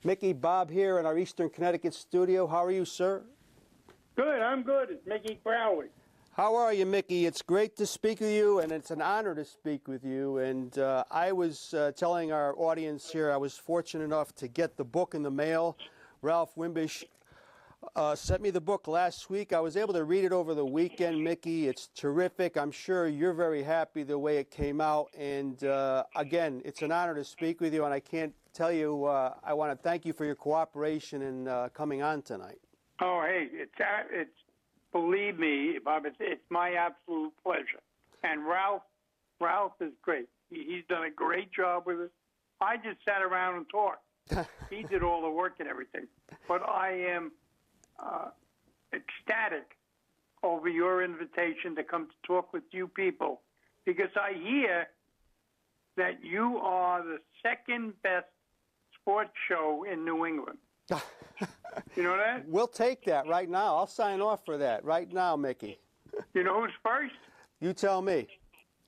Mickey, Bob here in our Eastern Connecticut studio. How are you, sir? Good, I'm good. It's Mickey Crowley. How are you, Mickey? It's great to speak with you, and it's an honor to speak with you. And I was telling our audience here, I was fortunate enough to get the book in the mail. Ralph Wimbish sent me the book last week. I was able to read it over the weekend, Mickey. It's terrific. I'm sure you're very happy the way it came out. And again, it's an honor to speak with you, and I can't tell you, I want to thank you for your cooperation in coming on tonight. Oh, hey, it's believe me, Bob, it's my absolute pleasure. And Ralph is great. He's done a great job with us. I just sat around and talked. He did all the work and everything. But I am ecstatic over your invitation to come to talk with you people, because I hear that you are the second best sports show in New England. You know that? We'll take that right now. I'll sign off for that right now, Mickey. You know who's first? You tell me.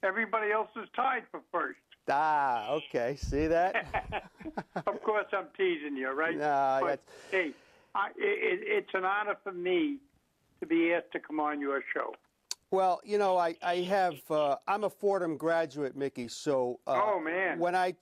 Everybody else is tied for first. Ah, okay. See that? Of course, I'm teasing you, right? No, but, hey, it's an honor for me to be asked to come on your show. Well, you know, I'm a Fordham graduate, Mickey, so oh, man. when I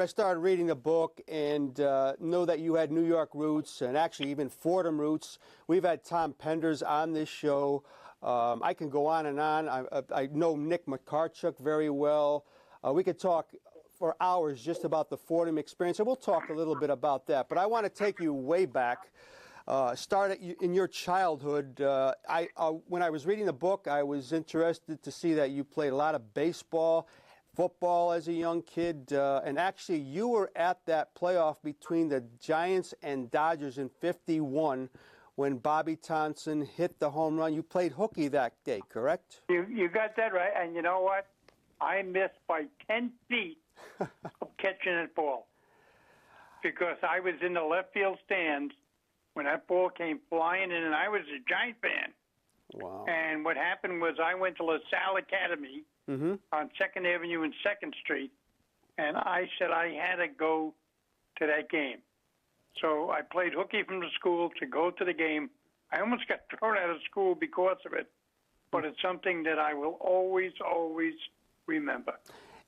started reading the book and know that you had New York roots and actually even Fordham roots, we've had Tom Penders on this show. I can go on and on. I know Nick McCarchuk very well. We could talk for hours just about the Fordham experience, and we'll talk a little bit about that. But I want to take you way back. Start in your childhood. When I was reading the book, I was interested to see that you played a lot of baseball, football as a young kid, and actually you were at that playoff between the Giants and Dodgers in '51 when Bobby Thompson hit the home run. You played hooky that day, correct? You got that right, and you know what? I missed by 10 feet of catching that ball because I was in the left field stands when that ball came flying in, and I was a Giant fan. Wow. And what happened was I went to LaSalle Academy on 2nd Avenue and 2nd Street, and I said I had to go to that game. So I played hooky from the school to go to the game. I almost got thrown out of school because of it, but it's something that I will always, always remember.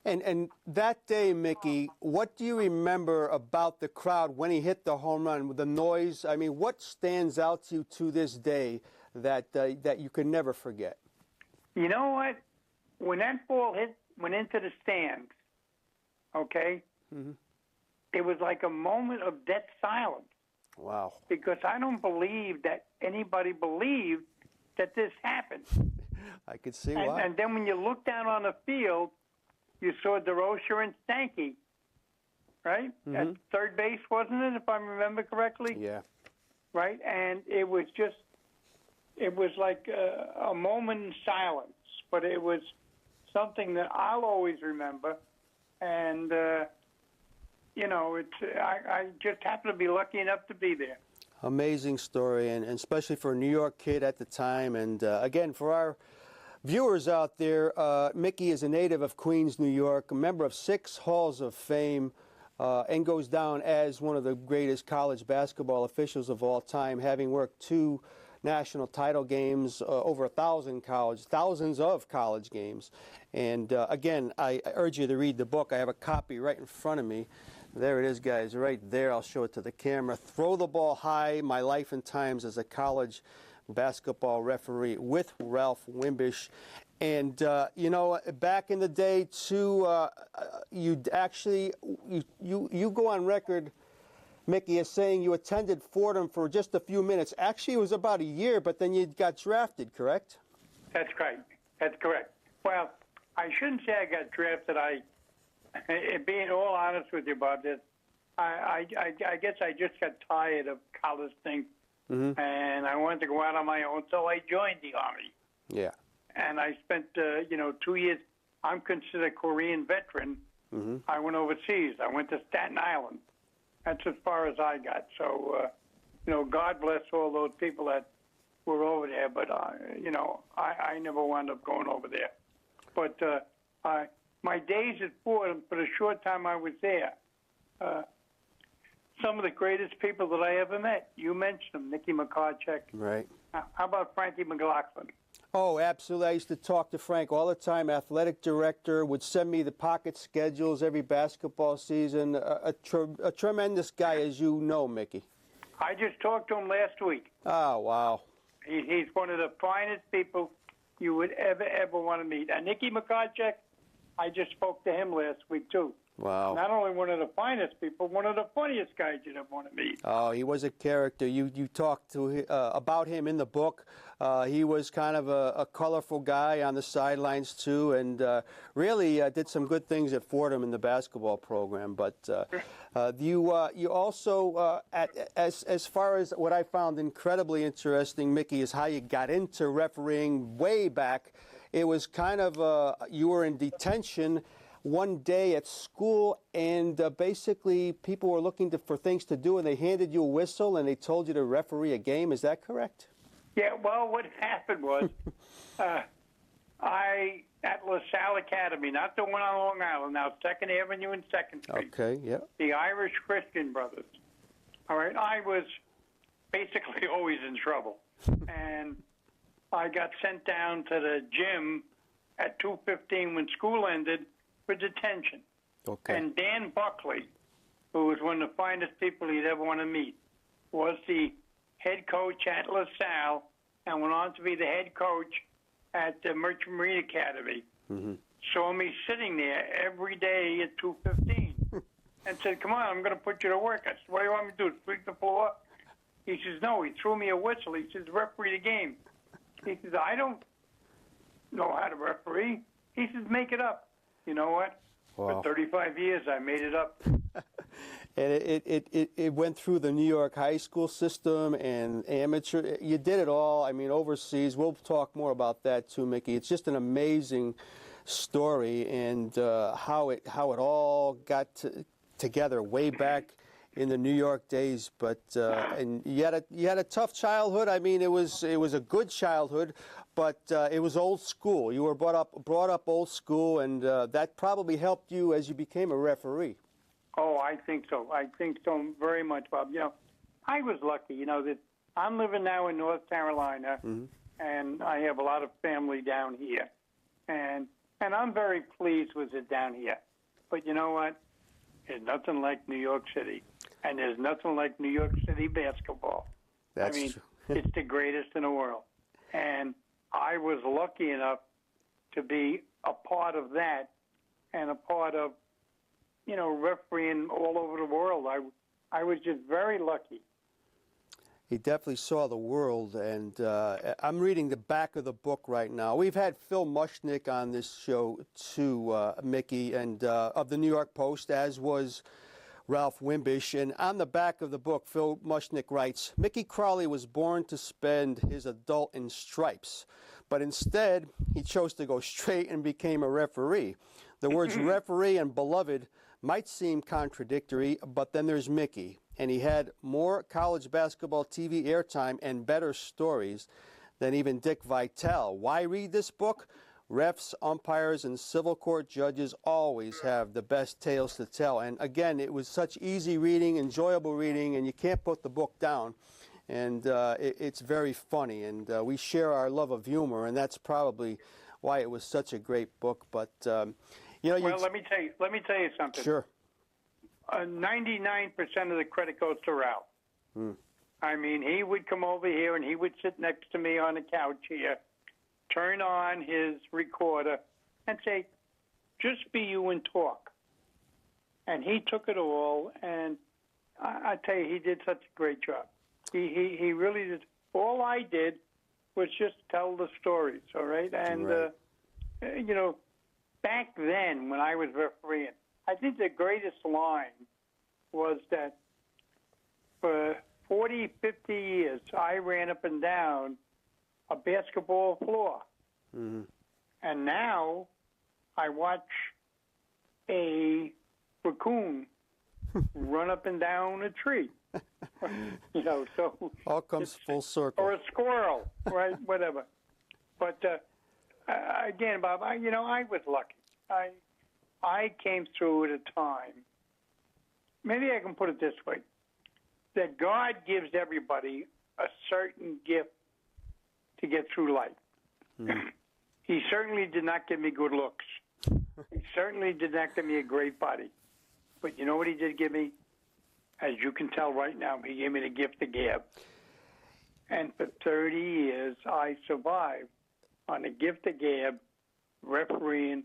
And that day, Mickey, what do you remember about the crowd when he hit the home run, with the noise? I mean, what stands out to you to this day that you could never forget? You know what? When that ball went into the stands, okay, it was like a moment of dead silence. Wow. Because I don't believe that anybody believed that this happened. I could see why. And then when you look down on the field, you saw DeRocher and Stanky, right? At third base, wasn't it, if I remember correctly? Yeah. Right? And it was like a moment in silence, but it was something that I'll always remember. And, you know, I just happened to be lucky enough to be there. Amazing story, and especially for a New York kid at the time. And, again, for our viewers out there, Mickey is a native of Queens, New York, a member of 6 Halls of Fame, and goes down as one of the greatest college basketball officials of all time, having worked 2 national title games, over thousands of college games. And again, I urge you to read the book. I have a copy right in front of me. There it is, guys, right there. I'll show it to the camera. Throw the Ball High, My Life and Times as a College Basketball Referee, with Ralph Wimbish. And you know, back in the day too, you go on record, Mickey, as saying you attended Fordham for just a few minutes. Actually, it was about a year, but then you got drafted, correct? That's right. That's correct. Well, I shouldn't say I got drafted. Being all honest with you, Bob, I guess I just got tired of college things. And I wanted to go out on my own, so I joined the Army. Yeah. And I spent, 2 years. I'm considered a Korean veteran. I went overseas. I went to Staten Island. That's as far as I got. So, God bless all those people that were over there. But, I never wound up going over there. But my days at Fordham, for the short time I was there, some of the greatest people that I ever met. You mentioned them, Nicky McCarcheck. Right. How about Frankie McLaughlin? Oh, absolutely. I used to talk to Frank all the time. Athletic director, would send me the pocket schedules every basketball season. A tremendous guy, as you know, Mickey. I just talked to him last week. Oh, wow. He's one of the finest people you would ever want to meet. And Nicky McCarcheck, I just spoke to him last week, too. Wow. Not only one of the finest people, one of the funniest guys you'd ever want to meet. Oh, he was a character. You talked to about him in the book. He was kind of a colorful guy on the sidelines, too, and really did some good things at Fordham in the basketball program. But you also, as far as what I found incredibly interesting, Mickey, is how you got into refereeing way back. It was kind of, you were in detention one day at school, and basically people were looking for things to do, and they handed you a whistle, and they told you to referee a game. Is that correct? Yeah, well, what happened was I, at LaSalle Academy, not the one on Long Island, now 2nd Avenue and 2nd Street. Okay, yeah. The Irish Christian Brothers. All right, I was basically always in trouble. And I got sent down to the gym at 2:15 when school ended for detention. Okay. And Dan Buckley, who was one of the finest people you'd ever want to meet, was the head coach at LaSalle and went on to be the head coach at the Merchant Marine Academy. Mm-hmm. Saw me sitting there every day at 2:15 and said, "Come on, I'm going to put you to work." I said, "What do you want me to do, sweep the floor?" He says, "No." He threw me a whistle. He says, "Referee the game." He says, "I don't know how to referee." He says, "Make it up." You know what? Wow. For 35 years, I made it up. And it went through the New York high school system and amateur. You did it all. I mean, overseas. We'll talk more about that too, Mickey. It's just an amazing story, and how it all got together way back in the New York days. But and you had a tough childhood. I mean, it was a good childhood, but it was old school. You were brought up old school, and that probably helped you as you became a referee. Oh, I think so. I think so very much, Bob. You know, I was lucky, you know, that I'm living now in North Carolina, Mm-hmm. and I have a lot of family down here. And I'm very pleased with it down here. But you know what? There's nothing like New York City. And there's nothing like New York City basketball. That's I mean, true. it's the greatest in the world. And I was lucky enough to be a part of that and a part of, you know, refereeing all over the world. I was just very lucky. He definitely saw the world, and I'm reading the back of the book right now. We've had Phil Mushnick on this show too, Mickey, and of the New York Post, as was Ralph Wimbish. And on the back of the book, Phil Mushnick writes, Mickey Crowley was born to spend his adult in stripes, but instead he chose to go straight and became a referee. The words referee and beloved might seem contradictory, but then there's Mickey, and he had more college basketball TV airtime and better stories than even Dick Vitale. Why read this book? Refs, umpires, and civil court judges always have the best tales to tell. And again, it was such easy reading, enjoyable reading, and you can't put the book down. And it's very funny, and we share our love of humor, and that's probably why it was such a great book. But you know, well, let me tell you something. Sure. 99% of the credit goes to Ralph. I mean, he would come over here and he would sit next to me on the couch here, turn on his recorder, and say, "Just be you and talk." And he took it all, and I tell you, he did such a great job. He really did. All I did was just tell the stories, all right? And, right. You know, back then when I was refereeing, I think the greatest line was that for 40, 50 years, I ran up and down a basketball floor. Mm-hmm. And now I watch a raccoon run up and down a tree. You know, so all comes full circle. Or a squirrel, right? Whatever. But again, Bob, I was lucky. I came through at a time. Maybe I can put it this way: that God gives everybody a certain gift to get through life. He certainly did not give me good looks. He certainly did not give me a great body. But you know what he did give me? As you can tell right now, he gave me the gift of gab. And for 30 years, I survived on the gift of gab, refereeing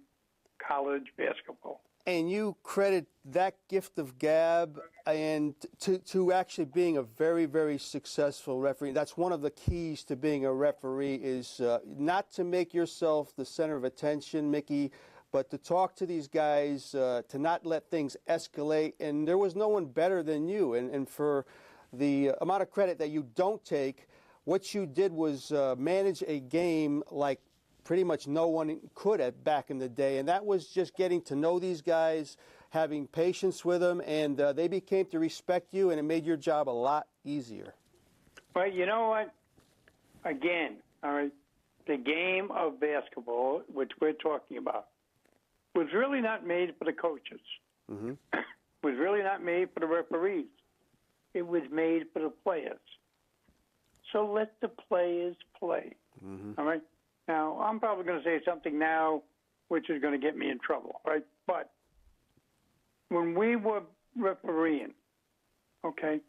college basketball. And you credit that gift of gab and to actually being a very, very successful referee. That's one of the keys to being a referee is not to make yourself the center of attention, Mickey, but to talk to these guys, to not let things escalate. And there was no one better than you. And for the amount of credit that you don't take, what you did was manage a game like pretty much no one could at back in the day, and that was just getting to know these guys, having patience with them, and they became to respect you, and it made your job a lot easier. Well, you know what? Again, all right, the game of basketball, which we're talking about, was really not made for the coaches. Was really not made for the referees. It was made for the players. So let the players play. All right? Now, I'm probably going to say something now which is going to get me in trouble, right? But when we were refereeing, okay,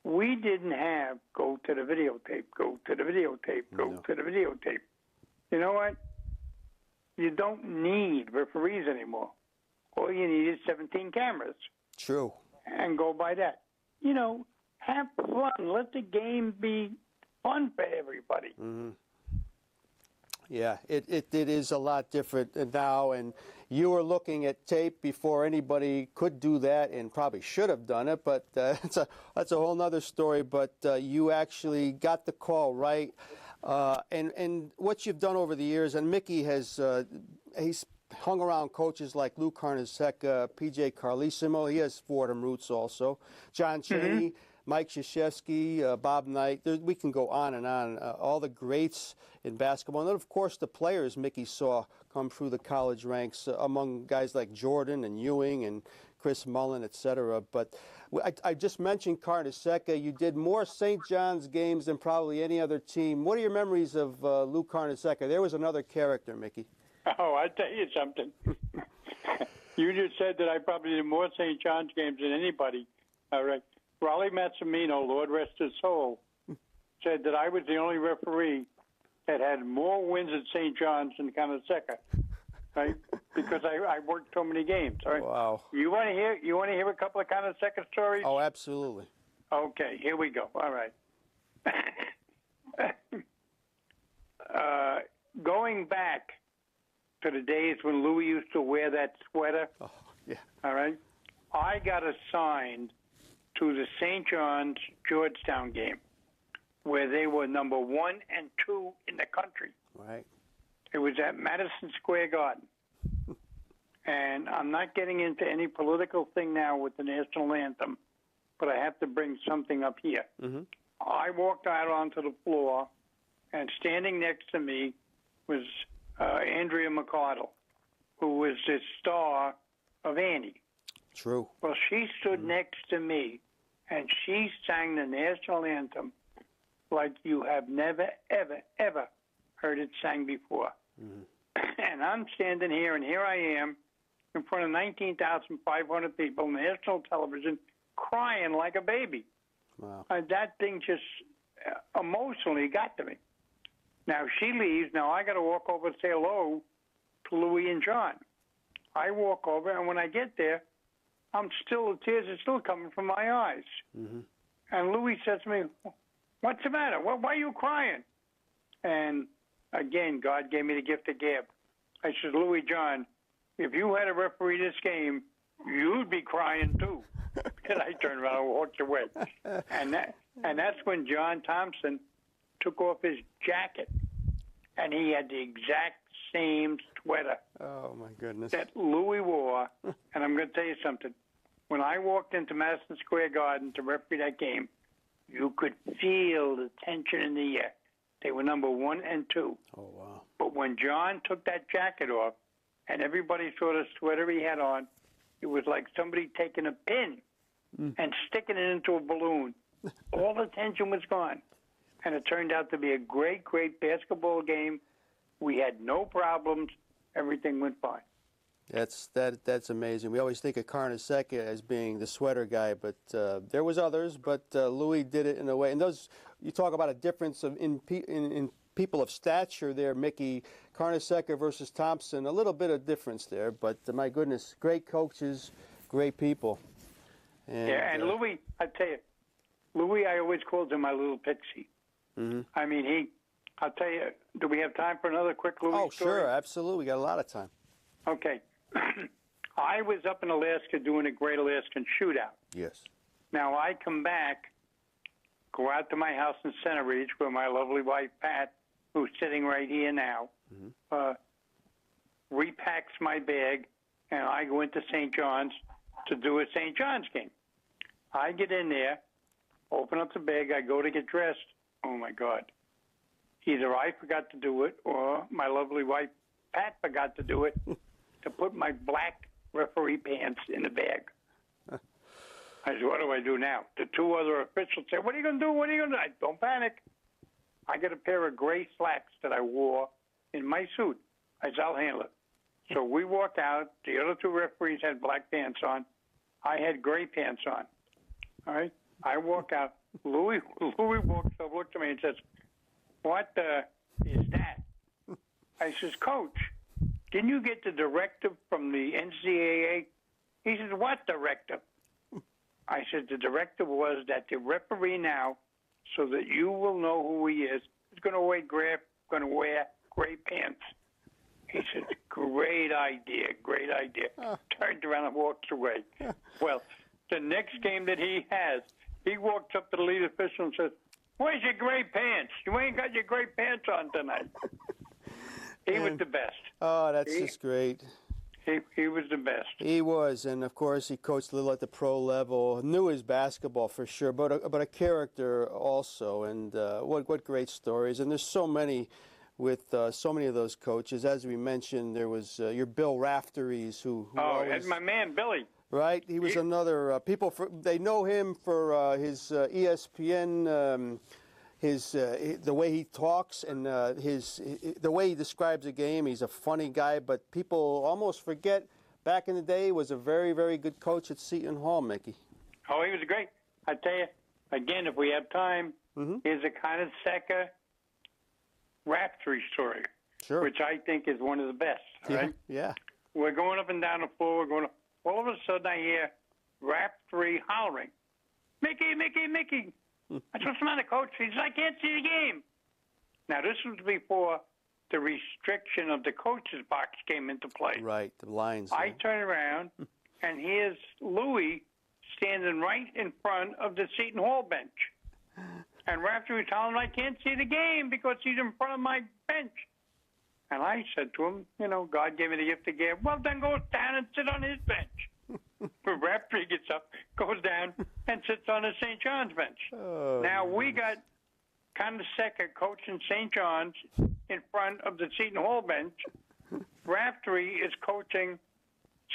we didn't have go to the videotape, go to the videotape, go to the videotape. You know what? You don't need referees anymore. All you need is 17 cameras. True. And go by that. You know, have fun. Let the game be fun for everybody. Yeah, it is a lot different now, and you were looking at tape before anybody could do that and probably should have done it, but that's a whole other story. But you actually got the call right, and what you've done over the years, and Mickey has he's hung around coaches like Lou Carnesecca, P.J. Carlesimo. He has Fordham roots also. John Chaney. Mike Krzyzewski, Bob Knight, we can go on and on. All the greats in basketball. And then, of course, the players Mickey saw come through the college ranks among guys like Jordan and Ewing and Chris Mullin, et cetera. But I just mentioned Carnesecca. You did more St. John's games than probably any other team. What are your memories of Lou Carnesecca? There was another character, Mickey. Oh, I'll tell you something. You just said that I probably did more St. John's games than anybody. All right. Raleigh Massimino, Lord rest his soul, said that I was the only referee that had more wins at St. John's than Carnesecca, right? Because I worked so many games. All right. Wow. You want to hear? You want to hear a couple of Carnesecca stories? Oh, absolutely. Okay, here we go. All right. Going back to the days when Louis used to wear that sweater. Oh, yeah. All right. I got assigned to the St. John's Georgetown game, where they were number 1 and 2 in the country. Right. It was at Madison Square Garden. And I'm not getting into any political thing now with the national anthem, but I have to bring something up here. I walked out onto the floor, and standing next to me was Andrea McCardle, who was the star of Annie. True. Well, she stood next to me, and she sang the national anthem like you have never, ever, ever heard it sang before. And I'm standing here, and here I am in front of 19,500 people, national television, crying like a baby. Wow. That thing just emotionally got to me. Now, she leaves. Now, I got to walk over and say hello to Louis and John. I walk over, and when I get there, the tears are still coming from my eyes. And Louis says to me, "What's the matter? Why are you crying?" And again, God gave me the gift of gab. I said, "Louis, John, if you had to referee this game, you'd be crying too." And I turned around and walked away. And that's when John Thompson took off his jacket, and he had the exact same sweater. Oh, my goodness. That Louis wore. And I'm going to tell you something. When I walked into Madison Square Garden to referee that game, you could feel the tension in the air. They were number 1 and 2. Oh, wow. But when John took that jacket off and everybody saw the sweater he had on, it was like somebody taking a pin and sticking it into a balloon All the tension was gone. And it turned out to be a great, great basketball game. We had no problems. Everything went fine. That's amazing. We always think of Carnesecca as being the sweater guy, but there was others. But Louis did it in a way. And those, you talk about a difference in people of stature there, Mickey. Carnesecca versus Thompson, a little bit of difference there. But my goodness, great coaches, great people. And Louis, I tell you, Louis, I always called him my little pixie. Mm-hmm. I mean, I'll tell you, do we have time for another quick Louis story? Sure, absolutely. We got a lot of time. Okay. I was up in Alaska doing a Great Alaskan Shootout. Yes. Now, I come back, go out to my house in Center Ridge where my lovely wife, Pat, who's sitting right here now, repacks my bag, and I go into St. John's to do a St. John's game. I get in there, open up the bag, I go to get dressed. Oh, my God. Either I forgot to do it or my lovely wife, Pat, forgot to do it, to put my black referee pants in the bag. I said, what do I do now? The two other officials said, what are you going to do? What are you going to do? Don't panic. I got a pair of gray slacks that I wore in my suit. I said, I'll handle it. So we walked out. The other two referees had black pants on. I had gray pants on. All right? I walk out. Louis walks up, looks at me and says, what is that? I says, Coach, didn't you get the directive from the NCAA? He says, what directive? I said, the directive was that the referee now, so that you will know who he is going to wear gray pants. He said, great idea, great idea. Turned around and walked away. Well, the next game that he has, he walks up to the lead official and says, where's your gray pants? You ain't got your gray pants on tonight. He was the best. Oh, that's just great. He was the best. He was, and of course he coached a little at the pro level. Knew his basketball for sure, but a character also. And what great stories! And there's so many with so many of those coaches. As we mentioned, there was your Bill Rafteries, who and my man Billy. Right, he was another. They know him for his ESPN. The way he talks and the way he describes a game. He's a funny guy, but people almost forget back in the day he was a very, very good coach at Seton Hall, Mickey. Oh, he was great. I tell you, again, if we have time, here's a Carnesecca Raftery story, which I think is one of the best. All right? Yeah. We're going up and down the floor. All of a sudden, I hear Raftery hollering, Mickey, Mickey, Mickey. I said, what's the matter, Coach? He says, I can't see the game. Now, this was before the restriction of the coach's box came into play. Right, the lines. I turn around, and here's Louis standing right in front of the Seton Hall bench. And Raftery was telling him, I can't see the game because he's in front of my bench. And I said to him, God gave me the gift of gab. Well, then go down and sit on his bench. Raftery gets up, goes down, and sits on the St. John's bench. Oh, now, we got Carnesecca coaching St. John's in front of the Seton Hall bench. Raftery is coaching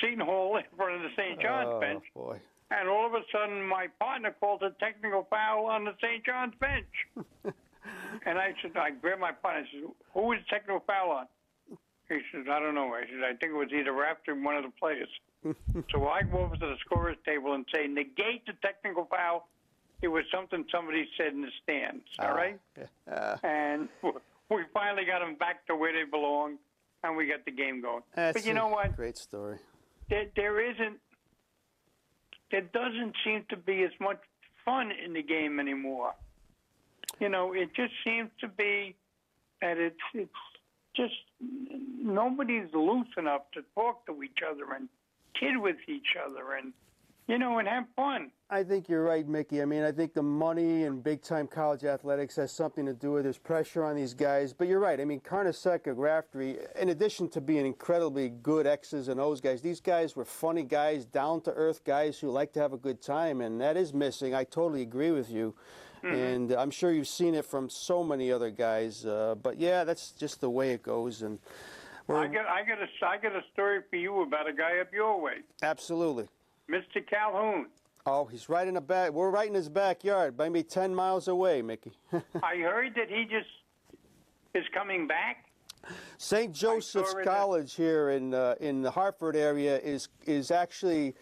Seton Hall in front of the St. John's bench. Boy. And all of a sudden, my partner calls a technical foul on the St. John's bench. And I grabbed my partner and said, who is the technical foul on? He says, I don't know. I said, I think it was either Raftery or one of the players. So I go over to the scorer's table and say, negate the technical foul. It was something somebody said in the stands, all right? And we finally got them back to where they belong, and we got the game going. But you know what? Great story. There doesn't seem to be as much fun in the game anymore. It just seems to be that it's just nobody's loose enough to talk to each other and kid with each other and have fun. I think you're right, Mickey. I mean, I think the money and big-time college athletics has something to do with it. There's pressure on these guys. But you're right. I mean, Carnesecca, Raftery, in addition to being incredibly good X's and O's guys, these guys were funny guys, down-to-earth guys who like to have a good time, and that is missing. I totally agree with you. And I'm sure you've seen it from so many other guys. But, yeah, that's just the way it goes. And I got a story for you about a guy up your way. Absolutely. Mr. Calhoun. Oh, he's right in the back. We're right in his backyard, maybe 10 miles away, Mickey. I heard that he just is coming back. St. Joseph's College here in the Hartford area is actually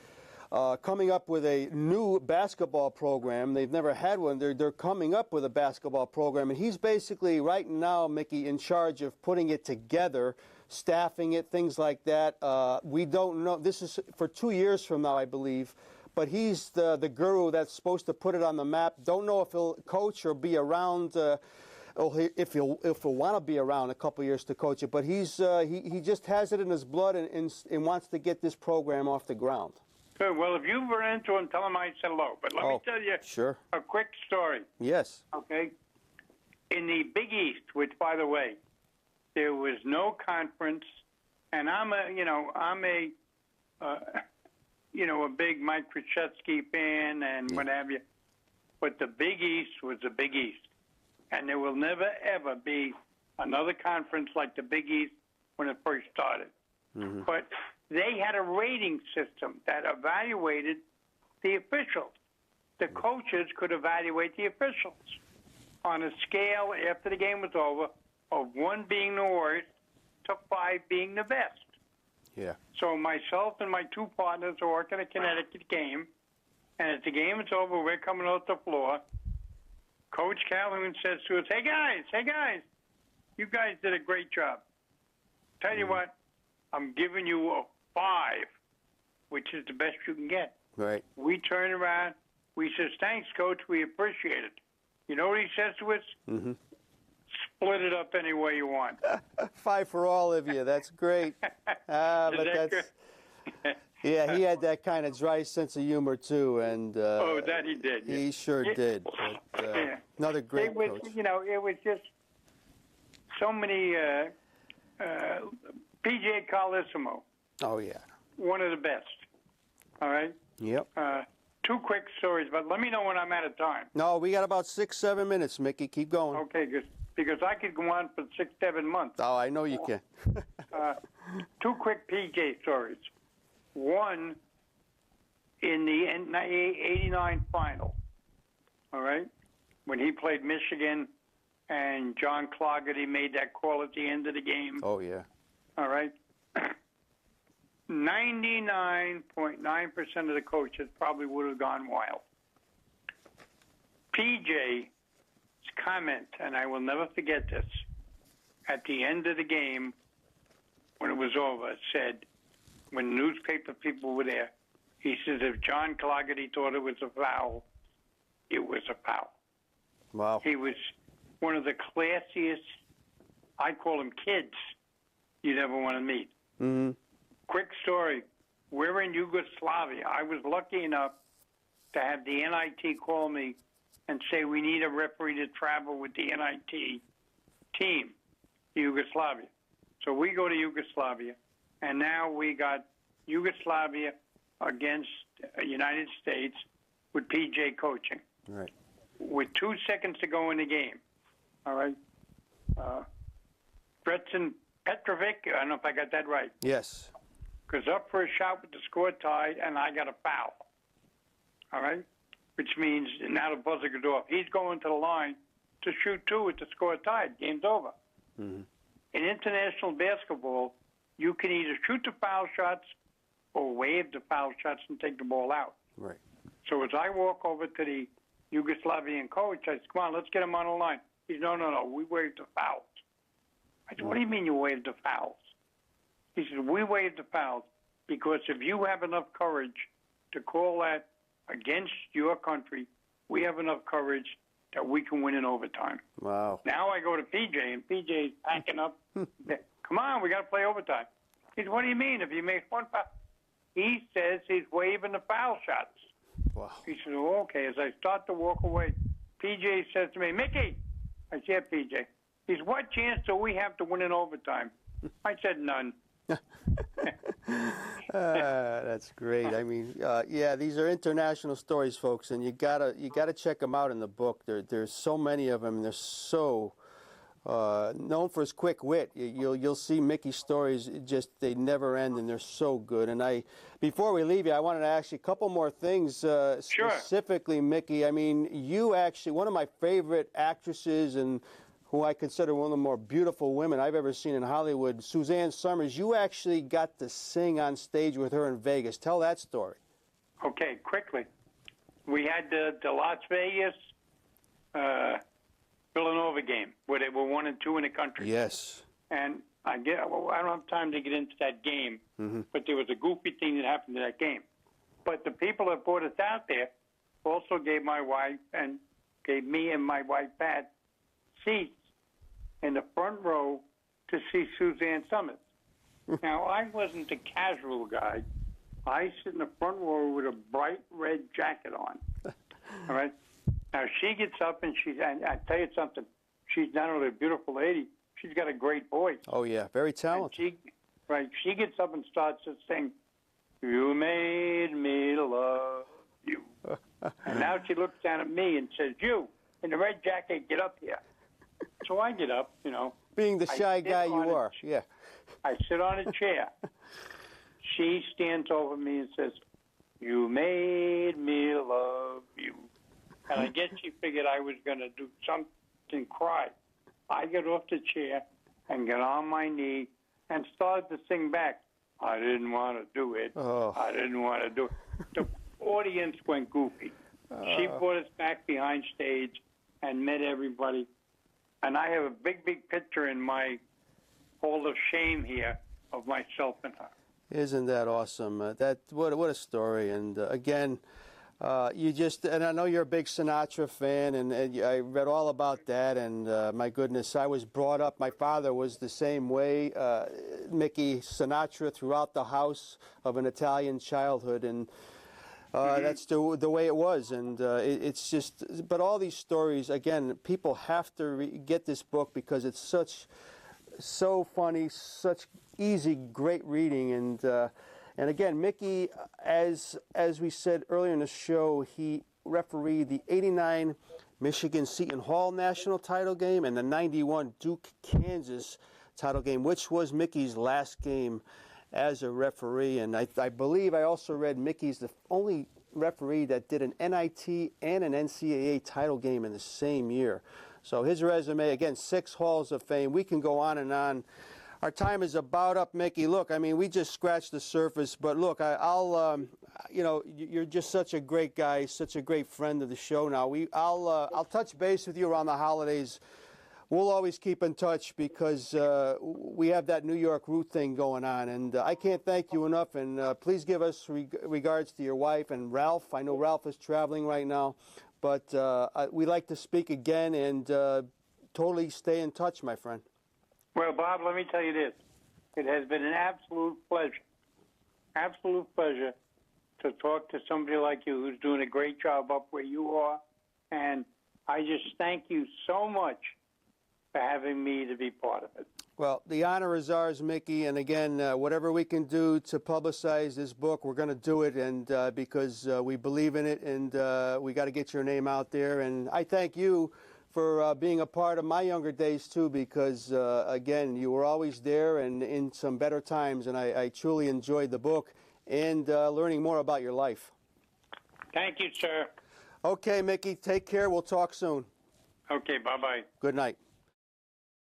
coming up with a new basketball program. They've never had one. They're coming up with a basketball program, and he's basically right now, Mickey, in charge of putting it together, staffing it, things like that. We don't know. This is for 2 years from now, I believe. But he's the guru that's supposed to put it on the map. Don't know if he'll coach or be around. If he'll want to be around a couple years to coach it, but he just has it in his blood and wants to get this program off the ground. Good. Well, if you run into him, tell him I said hello. But let me tell you a quick story. Yes. Okay. In the Big East, which, by the way, there was no conference, and I'm a big Mike Krzyzewski fan and what have you, but the Big East was the Big East. And there will never, ever be another conference like the Big East when it first started. Mm-hmm. But they had a rating system that evaluated the officials. The coaches could evaluate the officials on a scale after the game was over of 1 being the worst to 5 being the best. Yeah. So myself and my 2 partners are working a Connecticut game, and as the game is over, we're coming off the floor. Coach Calhoun says to us, hey, guys, you guys did a great job. Tell you what, I'm giving you a 5, which is the best you can get. Right. We turn around. We says, thanks, Coach. We appreciate it. You know what he says to us? Mm-hmm. Split it up any way you want. 5 for all of you. That's great. Yeah, he had that kind of dry sense of humor, too. And that he did. Yeah. He sure did. But, another great coach. It was just so many. P.J. Carlesimo. Oh, yeah. One of the best. All right? Yep. 2 quick stories, but let me know when I'm out of time. No, we got about 6-7 minutes, Mickey. Keep going. Okay, because I could go on for 6-7 months. Oh, I know you can. 2 quick PJ stories. One, in the 89 final, all right, when he played Michigan and John Clougherty made that call at the end of the game. Oh, yeah. All right. 99.9% of the coaches probably would have gone wild. PJ's comment, and I will never forget this, at the end of the game, when it was over, said, when newspaper people were there, he says, if John Clougherty thought it was a foul, it was a foul. Wow. He was one of the classiest, I call them kids, you'd ever want to meet. Mm-hmm. Quick story. We're in Yugoslavia. I was lucky enough to have the NIT call me and say we need a referee to travel with the NIT team to Yugoslavia. So we go to Yugoslavia, and now we got Yugoslavia against United States with PJ coaching. Right. With 2 seconds to go in the game. All right. Bretson Petrovic, I don't know if I got that right. Yes. Goes up for a shot with the score tied, and I got a foul. All right? Which means now the buzzer goes off. He's going to the line to shoot 2 with the score tied. Game's over. Mm-hmm. In international basketball, you can either shoot the foul shots or waive the foul shots and take the ball out. Right. So as I walk over to the Yugoslavian coach, I said, come on, let's get him on the line. He said, no, we waived the fouls. I said, what do you mean you waived the fouls? He said, we waived the fouls because if you have enough courage to call that against your country, we have enough courage that we can win in overtime. Wow. Now I go to PJ, and PJ's packing up. Come on, we got to play overtime. He said, what do you mean if you make 1 foul? He says he's waiving the foul shots. Wow. He said, oh, okay. As I start to walk away, PJ says to me, Mickey. I said, yeah, PJ. He said, what chance do we have to win in overtime? I said, none. That's great. I mean, yeah, these are international stories, folks, and you gotta check them out in the book. There's so many of them. They're so known for his quick wit. You'll see Mickey's stories, they never end, and they're so good. And before we leave you, I wanted to ask you a couple more things. Sure. Specifically, Mickey, I mean, you actually, one of my favorite actresses and who I consider one of the more beautiful women I've ever seen in Hollywood, Suzanne Somers, you actually got to sing on stage with her in Vegas. Tell that story. Okay, quickly. We had the Las Vegas Villanova game where they were 1-2 in the country. Yes. And I don't have time to get into that game, but there was a goofy thing that happened to that game. But the people that brought us out there also gave my wife and gave me and my wife Pat seats in the front row to see Suzanne Somers. Now, I wasn't a casual guy. I sit in the front row with a bright red jacket on. All right? Now, she gets up and I tell you something, she's not only a beautiful lady, she's got a great voice. Oh, yeah, very talented. She gets up and starts to sing, "You made me love you." And now she looks down at me and says, "You, in the red jacket, get up here." So I get up, Being the shy guy you are, yeah. I sit on a chair. She stands over me and says, "You made me love you." And I guess she figured I was going to do something, cry. I get off the chair and get on my knee and started to sing back. I didn't want to do it. Oh. I didn't want to do it. The audience went goofy. She brought us back behind stage and met everybody. And I have a big, big picture in my hall of shame here of myself and her. Isn't that awesome? What a story. And again, and I know you're a big Sinatra fan, and I read all about that, and my goodness, I was brought up, my father was the same way, Mickey, Sinatra throughout the house of an Italian childhood, and that's the way it was, and it's just, but all these stories, again, people have to get this book because it's so funny, such easy, great reading, and again, Mickey, as we said earlier in the show, he refereed the '89 Michigan Seton Hall national title game and the '91 Duke Kansas title game, which was Mickey's last game as a referee. And I believe I also read Mickey's the only referee that did an NIT and an NCAA title game in the same year. So his resume, again, 6 Halls of Fame. We can go on and on. Our time is about up, Mickey. Look, I mean, we just scratched the surface, but look, you're just such a great guy, such a great friend of the show. Now, I'll touch base with you around the holidays. We'll always keep in touch because we have that New York root thing going on, and I can't thank you enough. And please give us regards to your wife and Ralph. I know Ralph is traveling right now, but we'd like to speak again and totally stay in touch, my friend. Well, Bob, let me tell you this. It has been an absolute pleasure to talk to somebody like you who's doing a great job up where you are. And I just thank you so much for having me to be part of it. Well, the honor is ours, Mickey. And again, whatever we can do to publicize this book, we're going to do it. And because we believe in it, and we got to get your name out there. And I thank you for being a part of my younger days, too, because, again, you were always there and in some better times, and I truly enjoyed the book and learning more about your life. Thank you, sir. Okay, Mickey, take care. We'll talk soon. Okay, bye-bye. Good night.